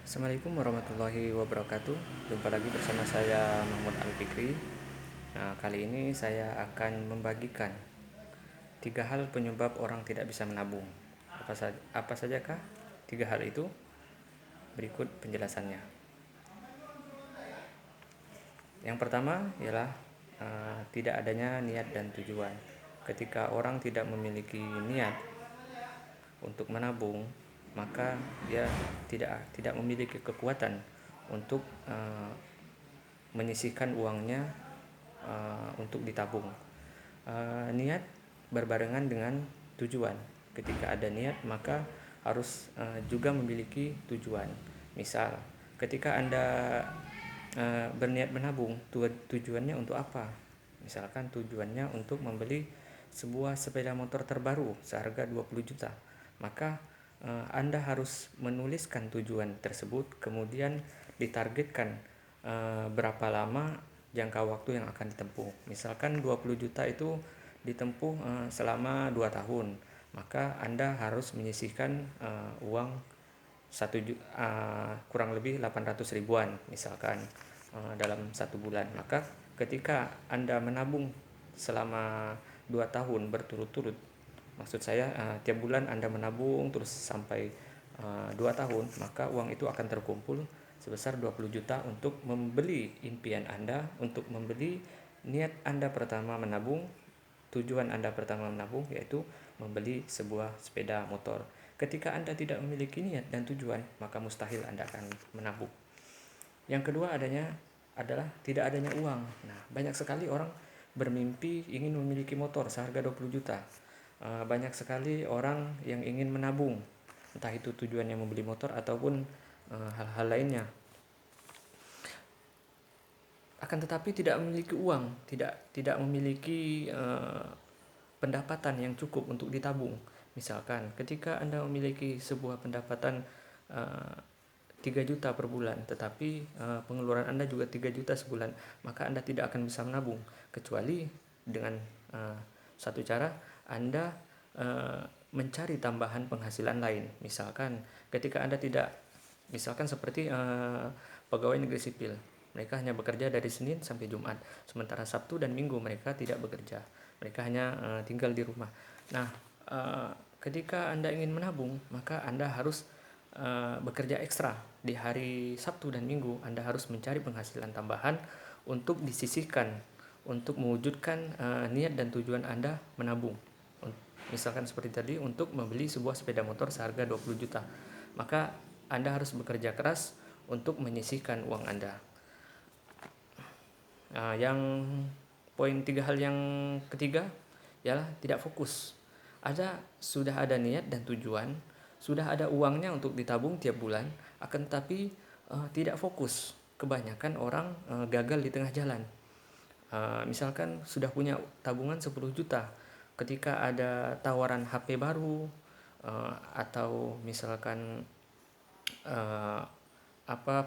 Assalamualaikum warahmatullahi wabarakatuh. Jumpa lagi bersama saya Mahmud Al-Fikri. Nah, kali ini saya akan membagikan 3 hal penyebab orang tidak bisa menabung. Apa sajakah 3 hal itu? Berikut penjelasannya. Yang pertama ialah tidak adanya niat dan tujuan. Ketika orang tidak memiliki niat untuk menabung, maka dia tidak memiliki kekuatan untuk menyisihkan uangnya untuk ditabung. Niat berbarengan dengan tujuan. Ketika ada niat, maka harus juga memiliki tujuan. Misal, ketika Anda berniat menabung, tujuannya untuk apa? Misalkan tujuannya untuk membeli sebuah sepeda motor terbaru seharga 20 juta. Maka Anda harus menuliskan tujuan tersebut, kemudian ditargetkan berapa lama jangka waktu yang akan ditempuh. Misalkan 20 juta itu ditempuh selama 2 tahun, maka Anda harus menyisihkan uang kurang lebih 800 ribuan misalkan dalam 1 bulan. Maka ketika Anda menabung selama 2 tahun berturut-turut, maksud saya tiap bulan Anda menabung terus sampai 2 tahun, maka uang itu akan terkumpul sebesar 20 juta untuk membeli impian Anda, untuk membeli niat Anda pertama menabung, tujuan Anda pertama menabung, yaitu membeli sebuah sepeda motor. Ketika Anda tidak memiliki niat dan tujuan, maka mustahil Anda akan menabung. Yang kedua adalah tidak adanya uang. Nah, banyak sekali orang bermimpi ingin memiliki motor seharga 20 juta. Banyak sekali orang yang ingin menabung, entah itu tujuannya membeli motor ataupun hal-hal lainnya. Akan tetapi tidak memiliki uang, tidak memiliki pendapatan yang cukup untuk ditabung. Misalkan ketika Anda memiliki sebuah pendapatan 3 juta per bulan, tetapi pengeluaran Anda juga 3 juta sebulan, maka Anda tidak akan bisa menabung, kecuali dengan satu cara Anda mencari tambahan penghasilan lain. Misalkan ketika Anda tidak, misalkan seperti pegawai negeri sipil, mereka hanya bekerja dari Senin sampai Jumat, sementara Sabtu dan Minggu mereka tidak bekerja, mereka hanya tinggal di rumah. Nah, ketika Anda ingin menabung, maka Anda harus bekerja ekstra di hari Sabtu dan Minggu. Anda harus mencari penghasilan tambahan untuk disisihkan, untuk mewujudkan niat dan tujuan Anda menabung. Misalkan seperti tadi, untuk membeli sebuah sepeda motor seharga 20 juta, maka Anda harus bekerja keras untuk menyisihkan uang Anda. Yang poin 3 hal yang ketiga ialah tidak fokus. Sudah ada niat dan tujuan, sudah ada uangnya untuk ditabung tiap bulan, akan tetapi tidak fokus. Kebanyakan orang gagal di tengah jalan. Misalkan sudah punya tabungan 10 juta, ketika ada tawaran HP baru atau misalkan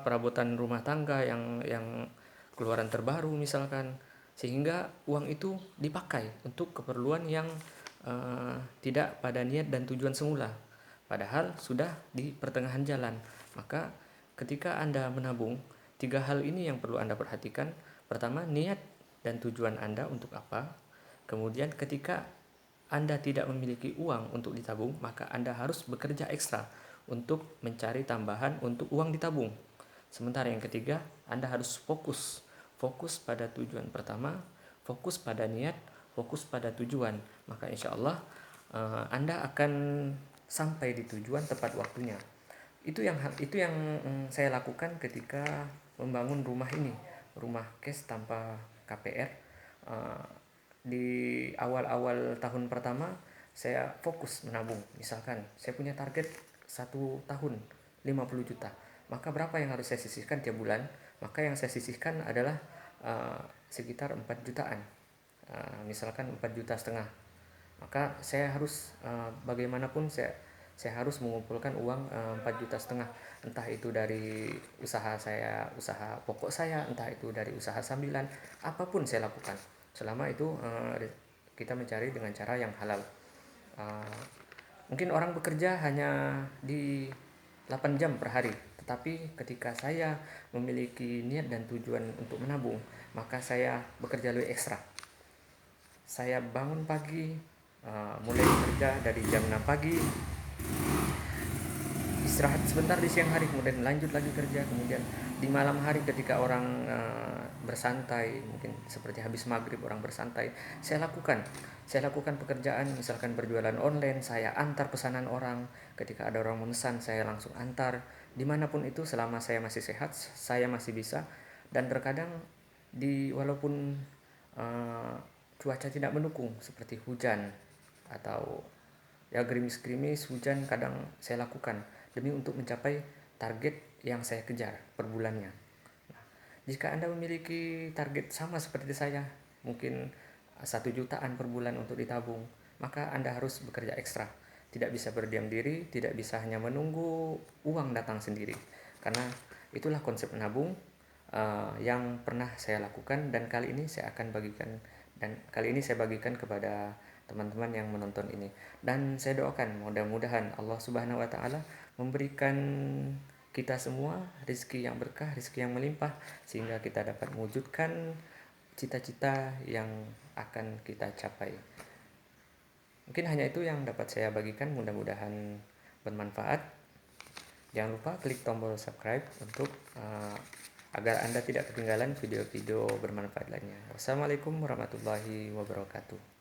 perabotan rumah tangga yang keluaran terbaru misalkan, sehingga uang itu dipakai untuk keperluan yang tidak pada niat dan tujuan semula, padahal sudah di pertengahan jalan. Maka ketika Anda menabung, 3 hal ini yang perlu Anda perhatikan. Pertama, niat dan tujuan Anda untuk apa. Kemudian ketika Anda tidak memiliki uang untuk ditabung, maka Anda harus bekerja ekstra untuk mencari tambahan untuk uang ditabung. Sementara yang ketiga, Anda harus fokus pada tujuan pertama, fokus pada niat, fokus pada tujuan. Maka insya Allah Anda akan sampai di tujuan tepat waktunya. Itu yang saya lakukan ketika membangun rumah ini, rumah cash tanpa KPR. Di awal-awal tahun pertama saya fokus menabung. Misalkan saya punya target 1 tahun 50 juta, maka berapa yang harus saya sisihkan tiap bulan? Maka yang saya sisihkan adalah sekitar 4 jutaan, misalkan 4,5 juta. Maka saya harus bagaimanapun saya harus mengumpulkan uang 4,5 juta, entah itu dari usaha pokok saya, entah itu dari usaha sambilan, apapun saya lakukan selama itu kita mencari dengan cara yang halal. Mungkin orang bekerja hanya di 8 jam per hari. Tetapi ketika saya memiliki niat dan tujuan untuk menabung, maka saya bekerja lebih ekstra. Saya bangun pagi, mulai bekerja dari jam 6 pagi, istirahat sebentar di siang hari, kemudian lanjut lagi kerja, kemudian di malam hari ketika orang bersantai, mungkin seperti habis maghrib orang bersantai, saya lakukan pekerjaan, misalkan berjualan online, saya antar pesanan orang. Ketika ada orang memesan, saya langsung antar dimanapun itu, selama saya masih sehat, saya masih bisa. Dan terkadang walaupun uh, cuaca tidak mendukung seperti hujan atau ya gerimis-gerimis, hujan, kadang saya lakukan demi untuk mencapai target yang saya kejar per bulannya. Nah, jika Anda memiliki target sama seperti saya, mungkin 1 jutaan per bulan untuk ditabung, maka Anda harus bekerja ekstra. Tidak bisa berdiam diri, tidak bisa hanya menunggu uang datang sendiri. Karena itulah konsep menabung yang pernah saya lakukan, dan kali ini saya bagikan kepada teman-teman yang menonton ini. Dan saya doakan mudah-mudahan Allah Subhanahu wa taala memberikan kita semua rezeki yang berkah, rezeki yang melimpah, sehingga kita dapat mewujudkan cita-cita yang akan kita capai. Mungkin hanya itu yang dapat saya bagikan, mudah-mudahan bermanfaat. Jangan lupa klik tombol subscribe untuk agar Anda tidak ketinggalan video-video bermanfaat lainnya. Wassalamualaikum warahmatullahi wabarakatuh.